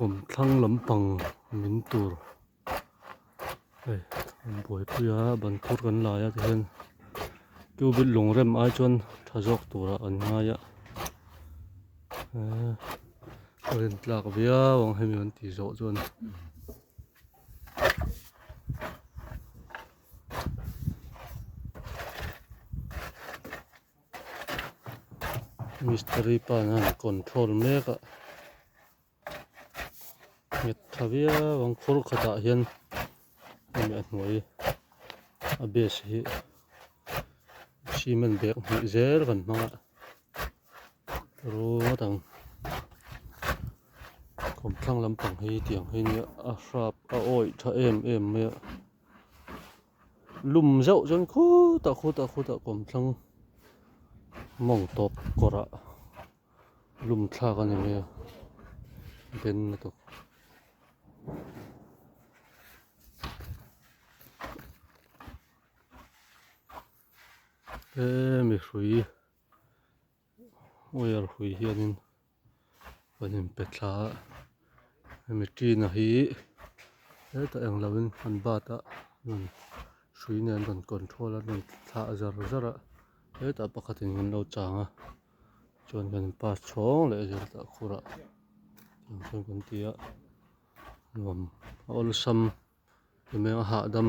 Kom thlang lampang min tur an boi puya ban khur kan laya te hian cubit lungrem ai chuan thazawk tura an ngaia rin tlak via wang hemi an ti zawh chuan mystery pan an control meka nget thavia wang khur khata hian hemi an hnuai a base hi cement bag hnih zel kan hmanga rotang kom thlang lampang hi tiang hi ni a hrap a oi tha em mai lum zauh chuan khuta kom thlang mong top kora lum thlak ani mai ben na to mi hrui oil hrui hianin panin petla hemi tina hi ta englawin an bata nun hrui nen kan control a nun thla zar ta pakhatin kan lo changa chuan kan pa chhawng le zel ta khura tiang chuan kan tia nuam a ol sam emaw a hahdam